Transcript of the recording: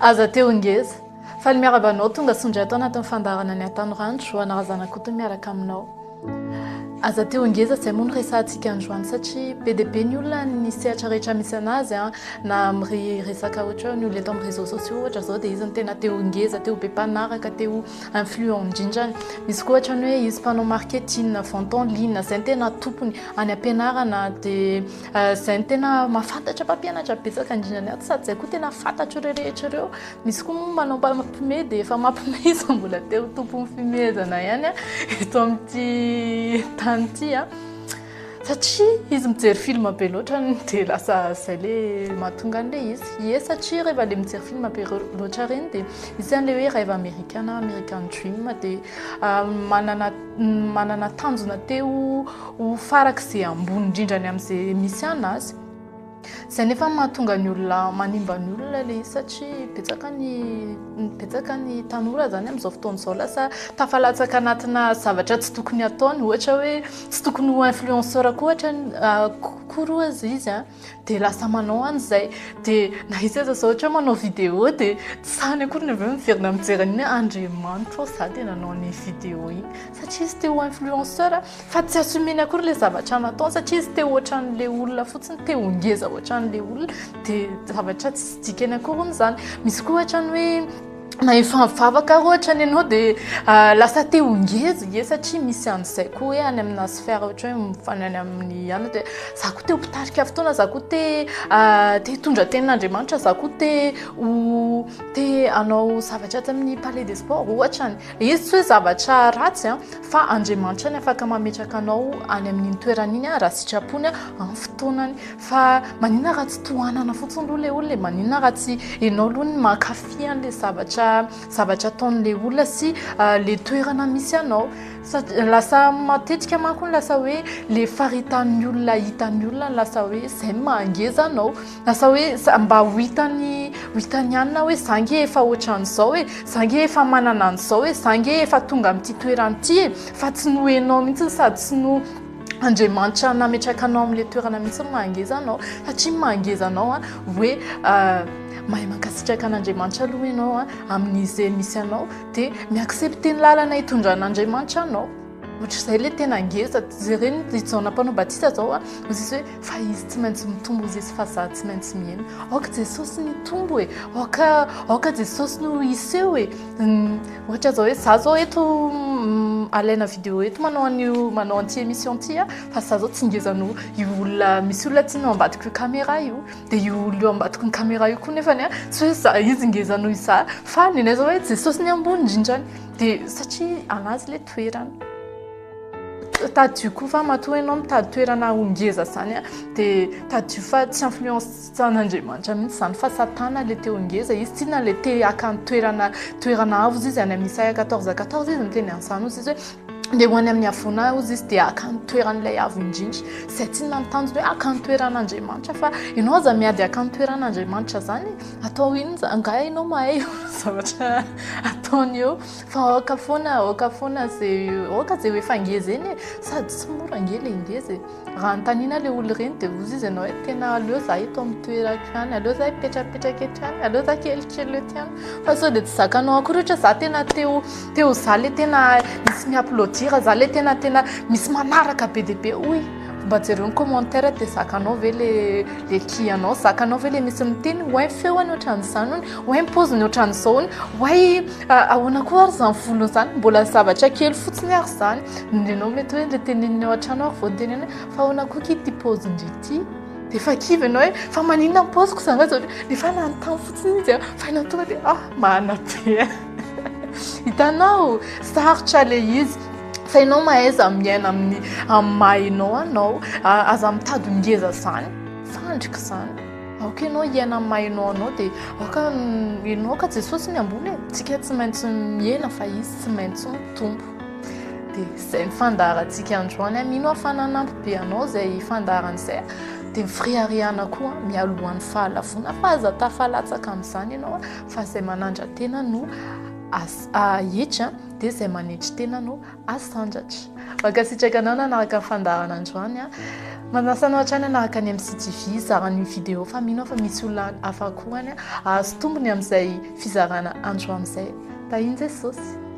aza teo ngeza fa ny miarabanao tonga sondra atao anatin'ny fandarana ny atanorandro anarazana koa miaraka aminao aza teo ngeza zay moa no resantsika androany satria be dia be ny olona ny sehatra rehetra misy anazy na resaka ohatra ny olona eto amin'ny réseaux sociaux ohatra zao dia izy ny tena teo ngeza teo be mpanaraka teo influent indrindrany misy koa ohatra ny hoe izy mpanao marketing vente en ligne zay ny tena tompony any ampianarana dia zay ny tena mahafantatra mpampianatra betsaka indrindrany ato sady zay koa tena fantatra ireo rehetra ireo misy koa manao mampime dia efa mampime izy mbola teo tompony fimezana ihany eto amin'ity tany satria izy mijery film be loatra dia lasa zay le mahatonga an'le izy satria rehefa le mijery film be loatra reny dia izy an'le hoe rêve American dream dia manana tanjona teo ho farak'izay ambony indrindrany amin'izay misy anazy zay nefa mahatonga ny olona manimba ny olona le satria betsaka ny tanora zany amin'izao fotoana izao lasa tafalatsaka anatina zavatra tsy tokony ataony ohatra hoe tsy tokony ho influenceur koa ohatra koroa izy dia lasa manao an'izay dia na izy aza zao ohatra manao vidéo dia sany akory ny avy miverina mijery ny Andriamanitra za dia nanao ny vidéo iny satria izy teo influenceur fa tsy assumeny akory le zavatra nataony satria izy teo ohatran'le olona fotsiny teo ngeza ohatran'le olona dia zavatra tsy dikany akory n'izany misy koa ohatrany hoe na efa mivavaka ohatra ny ianao dia lasa teo ngeza satria misy an'izay koa hoe any amina sfera ohatra hoe mifanany amin'ny ana dia za koa te ho mpitarika fotoana za koa te hitondra tenin'Andriamanitra za koa te hanao zavatra amin'ny palais des sports ohatrany izy tsy hoe zavatra ratsy fa Andriamanitra ny afaka mametraka anao any amin'ny toerana iny raha sitrapony amin'ny fotoanany fa maninona raha tsy tohanana fotsiny aloha le olona maninona raha tsy ianao aloha ny mankafy an'le zavatra ataon'le olona sy le toerana misy anao lasa matetika manko lasa hoe le faritan'ny olona hitan'ny olona lasa hoe zay mangeza anao lasa hoe mba ho hitany anina hoe zange efa ohatran'izao hoe zange efa manana an'izao hoe zange efa tonga amin'ity toeranyity fa tsy nohenao mihitsy sady tsy no Andriamanitra nametraka anao amin'le toerana mihitsy mangeza anao satria mangeza anao hoe mahay mankasitraka an'Andriamanitra aloha ianao amin'izay misy anao dia miaccepte ny lalana hitondran'Andriamanitra anao ohatra izay le tena ngeza jereny Jaona mpanao batisa zao izy hoe fa izy tsy maintsy mitombo izy fa za tsy maintsy miaina aoka Jesosy nitombo aoka Jesosy no iseho ohatra zao hoe za zao eto alaina vidéo eto manao an'ity émission ty fa za zao tsy ngezano io olona misy olona tsy no ambadiko caméra io dia io olona ambadiko ny caméra io koa nefa tsy hoe za izy ngezano iza fa nenay zao hoe Jesosy ny ambony indrindrany dia satria anazy le toerana tadio koa fa matoa ianao mitady toerana ho ngeza zany dia tadio fa tsy influencean'Andriamanitra mihitsy zany fa satana le teo ngeza izy tsy na le te akany toerana avo izy any amin'ny Isaia 14:14 izy miteny an'izany izy hoe dia ho any amin'ny avona izy dia akany toeran'ilay avo indrindra zay tsy nantanjona hoe akany toeran'Andriamanitra fa ianao aza miady akany toeran'Andriamanitra zany atao ino nga ianao mahay zavatra ataony eo fa aoka foana zay efa ngeza eny sady tsy mora nge le ngeza raha ntanina le olo reny dia ozy izy ianao hoe tena aleo za eto amin'ny toerako any aleo za hipetrapetraka eto any aleo za kelikely eto any fa sao dia tsy zakanao akory ohatra za tena teo za le tena misy miaplodira za le tena misy manaraka be dia be oy mba jereo ny commentaire dia zakanao ve le kianao zakanao ve le misy miteny oay feoany ohatran'izany ony oay mipoziny ohatran'izao ony oay ahoana koa ary zany volony zany mbola zavatra kely fotsiny ary zany nenao mety hoe le teneniny ao an-trano ary vao nyteneny fa ahoana koa ky ty pozindry ity dia efa kivy ianao hoe fa maninona mipoziko zany zao nefa nanontany fotsiny izy fa ianao tonga dia mahana be hitanao sarotra le izy fa ianao mahaiza miaina amin'ny mahainao anao aza mitady ngeza zany fandrika zany aoka ianao hiaina amin'ny mahainao anao dia aoka ianao ka Jesosy ny ambony tsika tsy maintsy miaina fa izy tsy maintsy mitombo dia izay ny fandaharantsika androany mino afanan'ampy be anao izay fandaharan'izay dia mifriariana koa mialohan'ny fahalavona fa aza tafalatsaka amin'izany ianao fa izay manandra tena no ahitra dia izay manetry tena no asandratra makasitraka anao nanaraka ny fandaharana androany Manasana hatrany anaraka any amin'ny CTV zarany vidéo fa mino fa misy olona hafa koa any azo tombony amin'izay fizarana andro amin'izay tahiny Jesosy.